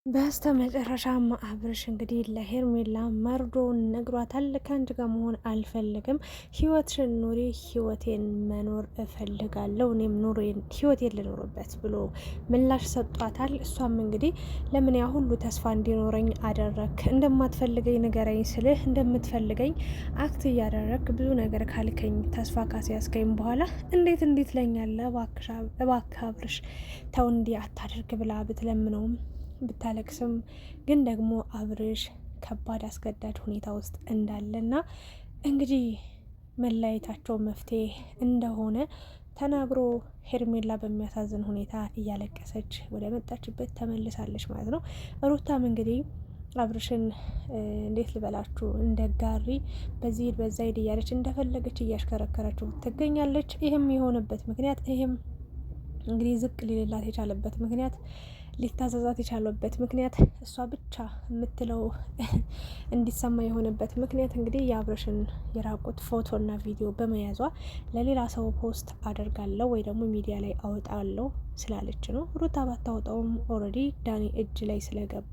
በስተመጨረሻም አብርሽ እንግዲህ ለሄርሜላ መርዶውን ነግሯታል። ከአንቺ ጋር መሆን አልፈልግም፣ ህይወትሽን ኑሪ፣ ህይወቴን መኖር እፈልጋለሁ፣ እኔም ኑሮዬን ህይወቴን ልኖርበት ብሎ ምላሽ ሰጧታል። እሷም እንግዲህ ለምን ያ ሁሉ ተስፋ እንዲኖረኝ አደረግ፣ እንደማትፈልገኝ ንገረኝ ስልህ እንደምትፈልገኝ አክት እያደረግ ብዙ ነገር ካልከኝ ተስፋ ካስያዝከኝ በኋላ እንዴት ትለኛለህ? እባክህ አብርሽ ተው እንዲህ አታደርግ ብላ ብትለምነውም ብታለቅስም ግን ደግሞ አብርሽ ከባድ አስገዳጅ ሁኔታ ውስጥ እንዳለና እንግዲህ መለያየታቸው መፍትሄ እንደሆነ ተናግሮ ሄርሜላ በሚያሳዝን ሁኔታ እያለቀሰች ወደ መጣችበት ተመልሳለች ማለት ነው። ሩታም እንግዲህ አብርሽን እንዴት ልበላችሁ እንደ ጋሪ በዚህ ሂድ በዛ ሂድ እያለች እንደፈለገች እያሽከረከረችው ትገኛለች። ይህም የሆነበት ምክንያት ይህም እንግዲህ ዝቅ ሊልላት የቻለበት ምክንያት ሊታዘዛት የቻለበት ምክንያት እሷ ብቻ የምትለው እንዲሰማ የሆነበት ምክንያት እንግዲህ የአብርሽን የራቁት ፎቶና ቪዲዮ በመያዟ ለሌላ ሰው ፖስት አደርጋለሁ ወይ ደግሞ ሚዲያ ላይ አወጣለሁ ስላለች ነው። ሩታ ባታወጣውም ኦልሬዲ ዳኒ እጅ ላይ ስለገባ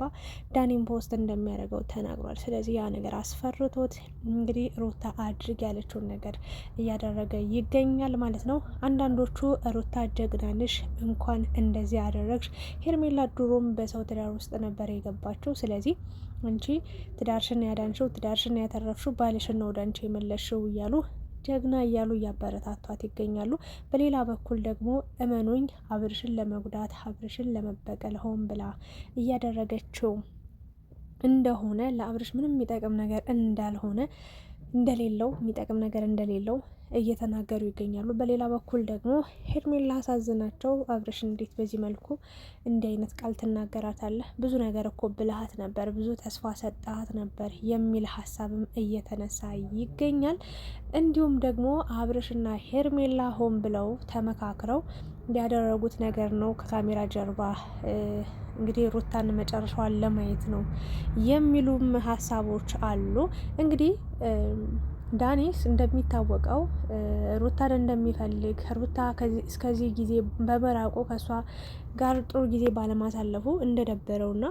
ዳኒም ፖስት እንደሚያደርገው ተናግሯል። ስለዚህ ያ ነገር አስፈርቶት እንግዲህ ሩታ አድርግ ያለችውን ነገር እያደረገ ይገኛል ማለት ነው። አንዳንዶቹ ሩታ ጀግናንሽ እንኳን እንደዚህ ያደረግሽ፣ ሄርሜላ ድሮም በሰው ትዳር ውስጥ ነበር የገባችው። ስለዚህ አንቺ ትዳርሽን ያዳንሽው፣ ትዳርሽን ያተረፍሽው፣ ባልሽን ነው ወደ አንቺ የመለሽው እያሉ ጀግና እያሉ እያበረታቷት ይገኛሉ። በሌላ በኩል ደግሞ እመኑኝ አብርሽን ለመጉዳት አብርሽን ለመበቀል ሆን ብላ እያደረገችው እንደሆነ ለአብርሽ ምንም የሚጠቅም ነገር እንዳልሆነ እንደሌለው የሚጠቅም ነገር እንደሌለው እየተናገሩ ይገኛሉ። በሌላ በኩል ደግሞ ሄርሜላ አሳዝናቸው አብርሽ እንዴት በዚህ መልኩ እንዲህ አይነት ቃል ትናገራታለህ? ብዙ ነገር እኮ ብልሃት ነበር፣ ብዙ ተስፋ ሰጣት ነበር የሚል ሀሳብም እየተነሳ ይገኛል። እንዲሁም ደግሞ አብርሽና ሄርሜላ ሆን ብለው ተመካክረው ያደረጉት ነገር ነው። ከካሜራ ጀርባ እንግዲህ ሩታን መጨረሻዋን ለማየት ነው የሚሉም ሀሳቦች አሉ። እንግዲህ ዳኒስ እንደሚታወቀው ሩታን እንደሚፈልግ ሩታ እስከዚህ ጊዜ በመራቁ ከእሷ ጋር ጥሩ ጊዜ ባለማሳለፉ እንደደበረውና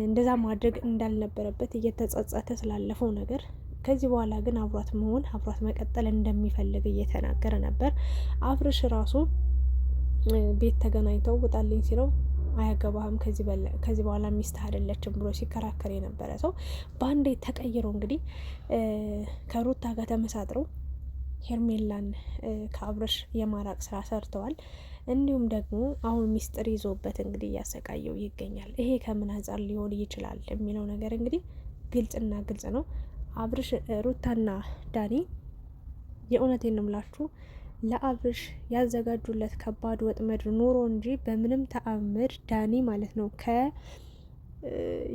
እንደዛ ማድረግ እንዳልነበረበት እየተጸጸተ ስላለፈው ነገር ከዚህ በኋላ ግን አብሯት መሆን አብሯት መቀጠል እንደሚፈልግ እየተናገረ ነበር። አብርሽ ራሱ ቤት ተገናኝተው ውጣልኝ ሲለው አያገባህም ከዚህ በኋላ ሚስትህ አይደለችም ብሎ ሲከራከር የነበረ ሰው በአንዴ ተቀይሮ እንግዲህ ከሩታ ጋር ተመሳጥረው ሄርሜላን ከአብርሽ የማራቅ ስራ ሰርተዋል። እንዲሁም ደግሞ አሁን ሚስጥር ይዞበት እንግዲህ እያሰቃየው ይገኛል። ይሄ ከምን አንጻር ሊሆን ይችላል የሚለው ነገር እንግዲህ ግልጽና ግልጽ ነው። አብርሽ ሩታና ዳኒ የእውነቴን ነው የምላችሁ ለአብርሽ ያዘጋጁለት ከባድ ወጥመድ ኑሮ እንጂ በምንም ተአምር ዳኒ ማለት ነው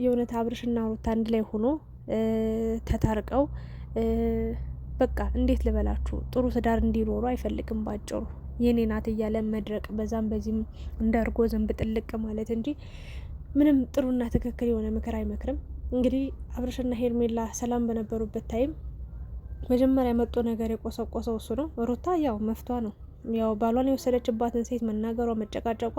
የእውነት አብርሽና ሩታ አንድ ላይ ሆኖ ተታርቀው በቃ እንዴት ልበላችሁ ጥሩ ትዳር እንዲኖሩ አይፈልግም። ባጭሩ የኔ ናት እያለ መድረቅ በዛም በዚህም እንደ እርጎ ዘንብ ጥልቅ ማለት እንጂ ምንም ጥሩና ትክክል የሆነ ምክር አይመክርም። እንግዲህ አብርሽና ሄርሜላ ሰላም በነበሩበት ታይም መጀመሪያ መጥቶ ነገር የቆሰቆሰው እሱ ነው። ሩታ ያው መፍቷ ነው። ያው ባሏን የወሰደችባትን ሴት መናገሯ፣ መጨቃጨቋ፣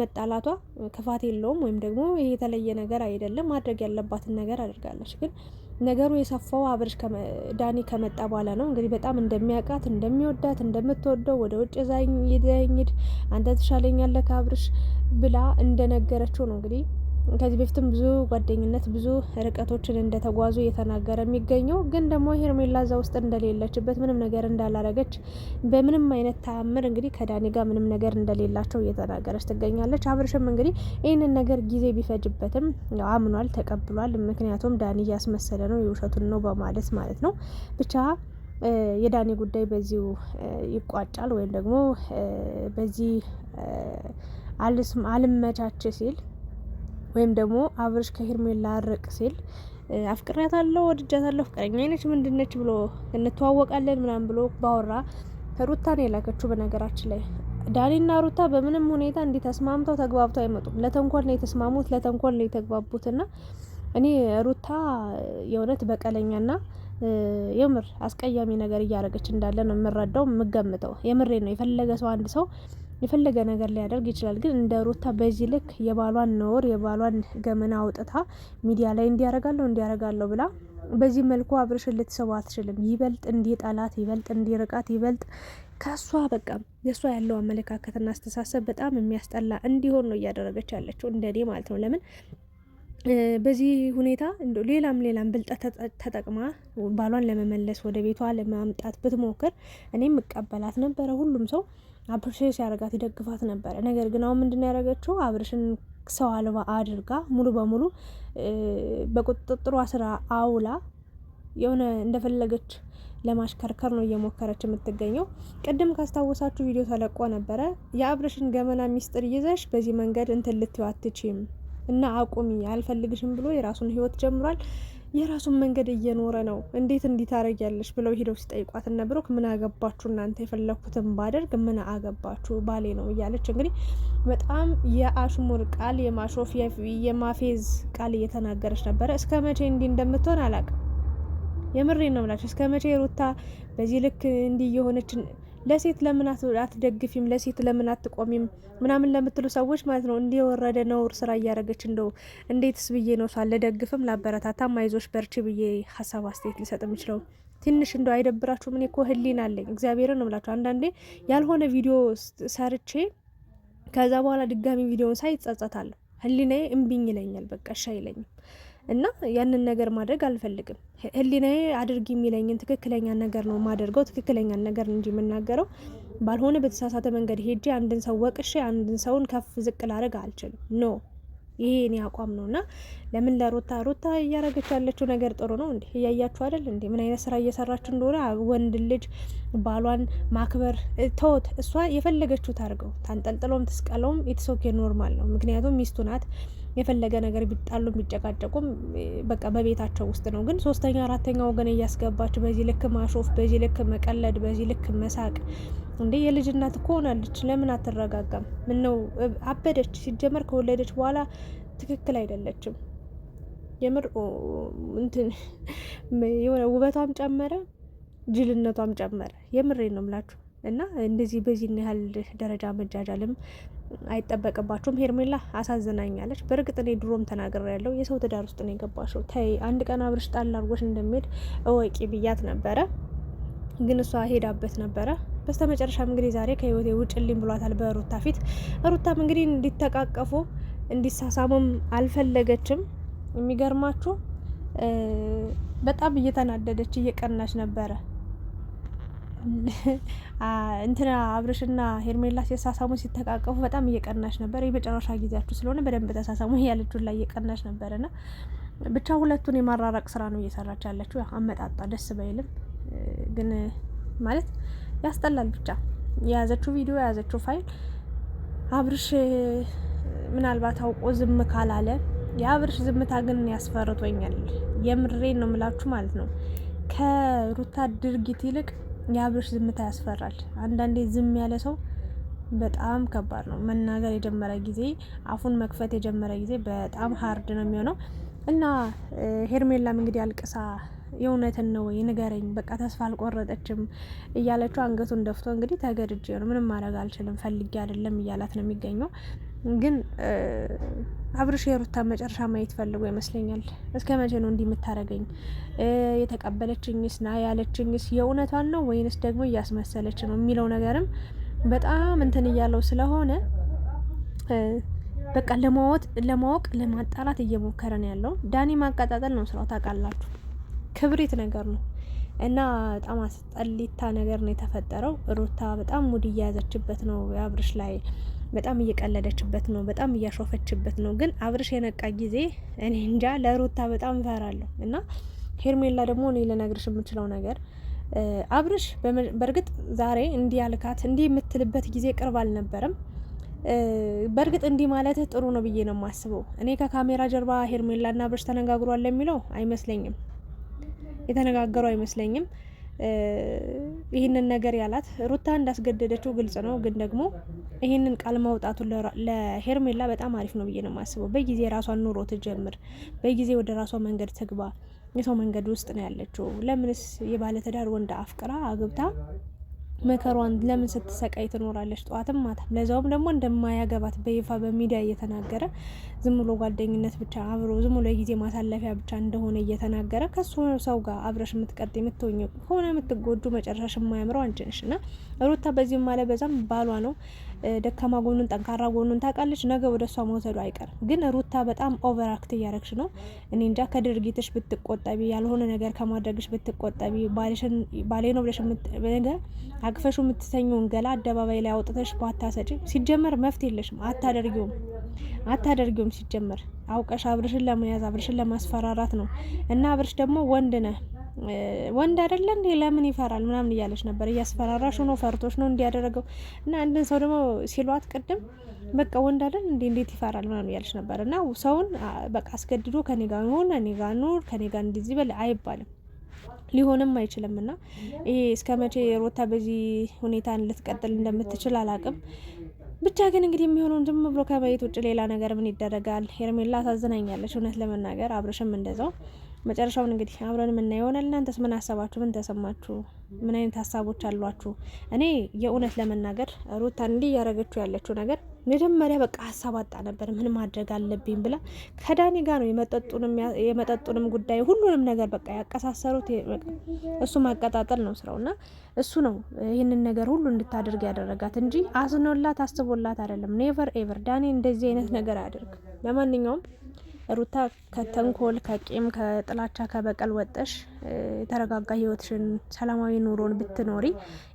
መጣላቷ ክፋት የለውም ወይም ደግሞ ይሄ የተለየ ነገር አይደለም። ማድረግ ያለባትን ነገር አድርጋለች። ግን ነገሩ የሰፋው አብርሽ ዳኒ ከመጣ በኋላ ነው። እንግዲህ በጣም እንደሚያውቃት እንደሚወዳት እንደምትወደው ወደ ውጭ ይዘኝድ አንተ ትሻለኛለህ ከአብርሽ ብላ እንደነገረችው ነው እንግዲህ ከዚህ በፊትም ብዙ ጓደኝነት ብዙ ርቀቶችን እንደተጓዙ እየተናገረ የሚገኘው ግን ደግሞ ሄርሜላ እዛ ውስጥ እንደሌለችበት ምንም ነገር እንዳላረገች በምንም አይነት ተአምር እንግዲህ ከዳኒ ጋር ምንም ነገር እንደሌላቸው እየተናገረች ትገኛለች። አብርሽም እንግዲህ ይህንን ነገር ጊዜ ቢፈጅበትም አምኗል፣ ተቀብሏል። ምክንያቱም ዳኒ እያስመሰለ ነው የውሸቱን ነው በማለት ማለት ነው። ብቻ የዳኒ ጉዳይ በዚሁ ይቋጫል ወይም ደግሞ በዚህ አልመቻች ሲል ወይም ደግሞ አብርሽ ከሄርሜላ ርቅ ሲል አፍቅሬያታለሁ፣ ወድጃታለሁ፣ ፍቅረኛ ነች ምንድነች ብሎ እንተዋወቃለን ምናምን ብሎ ባወራ ሩታ ነው የላከችው። በነገራችን ላይ ዳኒና ሩታ በምንም ሁኔታ እንዲህ ተስማምተው ተግባብተው አይመጡም። ለተንኮል ነው የተስማሙት፣ ለተንኮል ነው የተግባቡትና እኔ ሩታ የእውነት በቀለኛና የምር አስቀያሚ ነገር እያረገች እንዳለ ነው የምረዳው የምገምተው። የምሬ ነው። የፈለገ ሰው አንድ ሰው የፈለገ ነገር ሊያደርግ ይችላል። ግን እንደ ሩታ በዚህ ልክ የባሏን ነውር የባሏን ገመና አውጥታ ሚዲያ ላይ እንዲያረጋለሁ ብላ በዚህ መልኩ አብርሽን ልትስቡ አትችልም። ይበልጥ እንዲጠላት፣ ይበልጥ እንዲርቃት፣ ይበልጥ ከሷ በቃ የሷ ያለው አመለካከትና አስተሳሰብ በጣም የሚያስጠላ እንዲሆን ነው እያደረገች ያለችው፣ እንደኔ ማለት ነው። ለምን በዚህ ሁኔታ ሌላም ብልጠት ተጠቅማ ባሏን ለመመለስ ወደ ቤቷ ለማምጣት ብትሞክር እኔም እቀበላት ነበረ። ሁሉም ሰው አፕሪሼት ሲያደርጋት ይደግፋት ነበረ። ነገር ግን አሁን ምንድን ያደረገችው አብርሽን ሰው አልባ አድርጋ ሙሉ በሙሉ በቁጥጥሯ ስራ አውላ የሆነ እንደፈለገች ለማሽከርከር ነው እየሞከረች የምትገኘው። ቅድም ካስታወሳችሁ ቪዲዮ ተለቆ ነበረ። የአብርሽን ገመና ሚስጥር ይዘሽ በዚህ መንገድ እንትን ልትይው አትችይም እና አቁሚ፣ አልፈልግሽም ብሎ የራሱን ህይወት ጀምሯል። የራሱን መንገድ እየኖረ ነው። እንዴት እንዲታረጊያለሽ ብለው ሂደው ሲጠይቋት እነ ብሩክ ምን አገባችሁ እናንተ፣ የፈለኩትን ባደርግ ምን አገባችሁ፣ ባሌ ነው እያለች እንግዲህ በጣም የአሽሙር ቃል፣ የማሾፍ የማፌዝ ቃል እየተናገረች ነበረ። እስከ መቼ እንዲህ እንደምትሆን አላውቅም። የምሬን ነው ብላችሁ እስከ መቼ ሩታ በዚህ ልክ እንዲህ የሆነች ለሴት ለምን አትደግፊም፣ ለሴት ለምን አትቆሚም ምናምን ለምትሉ ሰዎች ማለት ነው እንዲህ የወረደ ነውር ስራ እያደረገች እንደው እንዴትስ ብዬ ነው እሷን ልደግፍም ላበረታታም አይዞሽ በርቺ ብዬ ሀሳብ አስተያየት ሊሰጥ የምችለው? ትንሽ እንደው አይደብራችሁም? እኔ እኮ ህሊና አለኝ፣ እግዚአብሔርን ነው ብላችሁ አንዳንዴ ያልሆነ ቪዲዮ ሰርቼ ከዛ በኋላ ድጋሚ ቪዲዮውን ሳይ ይጸጸታለሁ። ህሊናዬ እምቢኝ ይለኛል፣ በቃ እሺ አይለኝም። እና ያንን ነገር ማድረግ አልፈልግም። ህሊናዬ አድርጊ የሚለኝን ትክክለኛ ነገር ነው ማደርገው፣ ትክክለኛ ነገር እንጂ የምናገረው ባልሆነ በተሳሳተ መንገድ ሄጄ አንድን ሰው ወቅሼ አንድን ሰውን ከፍ ዝቅ ላደርግ አልችልም። ኖ ይሄ እኔ አቋም ነው። እና ለምን ሩታ እያረገች ያለችው ነገር ጥሩ ነው እንዴ? እያያችሁ አይደል እንዴ ምን አይነት ስራ እየሰራች እንደሆነ? ወንድ ልጅ ባሏን ማክበር ተውት። እሷ የፈለገችው ታርገው፣ ታንጠልጥለውም ትስቀለውም ኢትሶኬ ኖርማል ነው። ምክንያቱም ሚስቱ ናት። የፈለገ ነገር ቢጣሉ ቢጨቃጨቁም በቃ በቤታቸው ውስጥ ነው። ግን ሶስተኛ አራተኛ ወገን እያስገባች በዚህ ልክ ማሾፍ፣ በዚህ ልክ መቀለድ፣ በዚህ ልክ መሳቅ እንዴ የልጅ እናት እኮ ሆናለች። ለምን አትረጋጋም? ምን ነው አበደች? ሲጀመር ከወለደች በኋላ ትክክል አይደለችም። የምር እንትን የሆነ ውበቷም ጨመረ፣ ጅልነቷም ጨመረ። የምሬን ነው ምላችሁ። እና እንደዚህ በዚህ ያህል ደረጃ መጃጃልም አይጠበቅባችሁም። ሄርሜላ አሳዝናኛለች። በእርግጥ እኔ ድሮም ተናግሬ ያለው የሰው ትዳር ውስጥ ነው የገባሽው፣ ተይ አንድ ቀን አብርሽ ጣል አድርጎሽ እንደሚሄድ እወቂ ብያት ነበረ። ግን እሷ ሄዳበት ነበረ። በስተ መጨረሻም እንግዲህ ዛሬ ከህይወቴ ውጭልኝ ብሏታል በሩታ ፊት። ሩታም እንግዲህ እንዲተቃቀፉ እንዲሳሳሙም አልፈለገችም። የሚገርማችሁ በጣም እየተናደደች እየቀናች ነበረ። እንትና አብርሽና ሄርሜላ ሲሳሳሙ ሲተቃቀፉ በጣም እየቀናች ነበር። የመጨረሻ ጊዜያችሁ ስለሆነ በደንብ ተሳሳሙ ያለችው ላይ እየቀናች ነበርና ብቻ ሁለቱን የማራራቅ ስራ ነው እየሰራች ያለችው። አመጣጣ ደስ ባይልም ግን ማለት ያስጠላል። ብቻ የያዘችው ቪዲዮ የያዘችው ፋይል አብርሽ ምናልባት አውቆ ዝም ካላለ የአብርሽ ዝምታ ግን ያስፈርቶኛል። የምሬን ነው ምላችሁ ማለት ነው። ከሩታ ድርጊት ይልቅ የአብርሽ ዝምታ ያስፈራል። አንዳንዴ ዝም ያለ ሰው በጣም ከባድ ነው። መናገር የጀመረ ጊዜ አፉን መክፈት የጀመረ ጊዜ በጣም ሀርድ ነው የሚሆነው። እና ሄርሜላም እንግዲህ አልቅሳ የእውነትን ነው ወይ ንገረኝ፣ በቃ ተስፋ አልቆረጠችም እያለችው አንገቱን ደፍቶ እንግዲህ ተገድጄ ነው ምንም ማድረግ አልችልም ፈልጌ አይደለም እያላት ነው የሚገኘው። ግን አብርሽ የሩታን መጨረሻ ማየት ፈልጎ ይመስለኛል። እስከ መቼ ነው እንዲህ የምታረገኝ? የተቀበለችኝስ ና ያለችኝስ የእውነቷን ነው ወይንስ ደግሞ እያስመሰለች ነው የሚለው ነገርም በጣም እንትን እያለው ስለሆነ በቃ ለማወቅ ለማጣራት እየሞከረ ነው ያለው። ዳኒ ማቀጣጠል ነው ስራው ታውቃላችሁ። ክብሪት ነገር ነው እና በጣም አስጠሊታ ነገር ነው የተፈጠረው። ሩታ በጣም ሙድ እያያዘችበት ነው አብርሽ ላይ፣ በጣም እየቀለደችበት ነው፣ በጣም እያሾፈችበት ነው። ግን አብርሽ የነቃ ጊዜ እኔ እንጃ ለሩታ በጣም እፈራለሁ። እና ሄርሜላ ደግሞ እኔ ልነግርሽ የምችለው ነገር አብርሽ በእርግጥ ዛሬ እንዲህ ያልካት እንዲህ የምትልበት ጊዜ ቅርብ አልነበረም። በእርግጥ እንዲህ ማለት ጥሩ ነው ብዬ ነው የማስበው። እኔ ከካሜራ ጀርባ ሄርሜላና አብርሽ ተነጋግሯል ለሚለው አይመስለኝም፣ የተነጋገሩ አይመስለኝም። ይህንን ነገር ያላት ሩታ እንዳስገደደችው ግልጽ ነው። ግን ደግሞ ይህንን ቃል ማውጣቱ ለሄርሜላ በጣም አሪፍ ነው ብዬ ነው የማስበው። በጊዜ ራሷን ኑሮ ትጀምር፣ በጊዜ ወደ ራሷ መንገድ ትግባ። የሰው መንገድ ውስጥ ነው ያለችው። ለምንስ የባለትዳር ወንድ አፍቅራ አግብታ መከሯን ለምን ስትሰቃይ ትኖራለች? ጠዋትም ማታም። ለዛውም ደግሞ እንደማያገባት በይፋ በሚዲያ እየተናገረ ዝም ብሎ ጓደኝነት ብቻ አብሮ ዝም ብሎ የጊዜ ማሳለፊያ ብቻ እንደሆነ እየተናገረ ከሱ ሰው ጋር አብረሽ የምትቀጥ የምትሆኝ ከሆነ የምትጎዱ መጨረሻሽ የማያምረው አንቺ ነሽ። እና ሩታ በዚህም ማለ በዛም ባሏ ነው። ደካማ ጎኑን ጠንካራ ጎኑን ታውቃለች። ነገ ወደ እሷ መውሰዱ አይቀርም። ግን ሩታ በጣም ኦቨር አክት እያረግሽ ነው። እኔ እንጃ ከድርጊትሽ ብትቆጠቢ፣ ያልሆነ ነገር ከማድረግሽ ብትቆጠቢ፣ ባሌ ነው ብለሽ ነገር አቅፈሹ የምትተኘውን ገላ አደባባይ ላይ አውጥተሽ ባታሰጪ። ሲጀመር መፍትሄ የለሽም። አታደርጊውም። ሲጀመር አውቀሽ አብርሽን ለመያዝ አብርሽን ለማስፈራራት ነው። እና አብርሽ ደግሞ ወንድ ነህ ወንድ አይደለ እንዴ ለምን ይፈራል ምናምን እያለች ነበር። እያስፈራራሽ ነው፣ ፈርቶች ነው እንዲያደረገው። እና አንድን ሰው ደግሞ ሲሏት ቅድም በቃ ወንድ አይደል እንዴ እንዴት ይፈራል ምናምን እያለች ነበር። እና ሰውን በቃ አስገድዶ ከኔ ጋር ሆነ እኔ ጋር ኑር ከኔ ጋር እንዲዚህ በል አይባልም፣ ሊሆንም አይችልም። እና ይሄ እስከ መቼ ሩታ በዚህ ሁኔታ ልትቀጥል እንደምትችል አላቅም። ብቻ ግን እንግዲህ የሚሆነውን ዝም ብሎ ከማየት ውጭ ሌላ ነገር ምን ይደረጋል። ሄርሜላ አሳዝናኛለች እውነት ለመናገር አብርሽም እንደዛው። መጨረሻውን እንግዲህ አብረን የምናየው ይሆናል። እናንተስ ምን አሰባችሁ? ምን ተሰማችሁ? ምን አይነት ሀሳቦች አሏችሁ? እኔ የእውነት ለመናገር ሩታ እንዲህ እያደረገችው ያለችው ነገር መጀመሪያ በቃ ሀሳብ አጣ ነበር። ምን ማድረግ አለብኝ ብላ ከዳኒ ጋር ነው የመጠጡንም ጉዳይ ሁሉንም ነገር በቃ ያቀሳሰሩት። እሱ ማቀጣጠል ነው ስራው እና እሱ ነው ይህንን ነገር ሁሉ እንድታደርግ ያደረጋት እንጂ አዝኖላት አስቦላት አይደለም። ኔቨር ኤቨር ዳኒ እንደዚህ አይነት ነገር አያደርግም። ለማንኛውም ሩታ ከተንኮል ከቂም ከጥላቻ ከበቀል ወጠሽ የተረጋጋ ህይወትሽን ሰላማዊ ኑሮን ብትኖሪ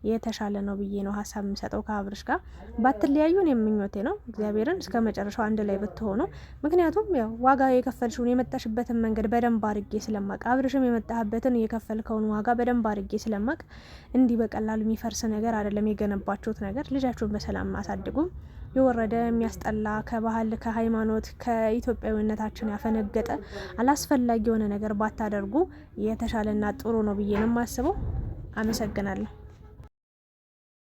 የተሻለ ነው ብዬ ነው ሀሳብ የምሰጠው። ከአብርሽ ጋር ባትለያዩ እኔ ምኞቴ ነው። እግዚአብሔርን እስከ መጨረሻው አንድ ላይ ብትሆኑ። ምክንያቱም ያው ዋጋ የከፈልሽውን የመጣሽበትን መንገድ በደንብ አድርጌ ስለማቅ፣ አብርሽም የመጣህበትን የከፈልከውን ዋጋ በደንብ አድርጌ ስለማቅ እንዲህ በቀላሉ የሚፈርስ ነገር አይደለም የገነባችሁት ነገር። ልጃችሁን በሰላም አሳድጉ። የወረደ የሚያስጠላ ከባህል ከሃይማኖት ከኢትዮጵያዊነታችን ያፈነገጠ አላስፈላጊ የሆነ ነገር ባታደርጉ የተሻለና ጥሩ ነው ብዬ ነው የማስበው። አመሰግናለሁ።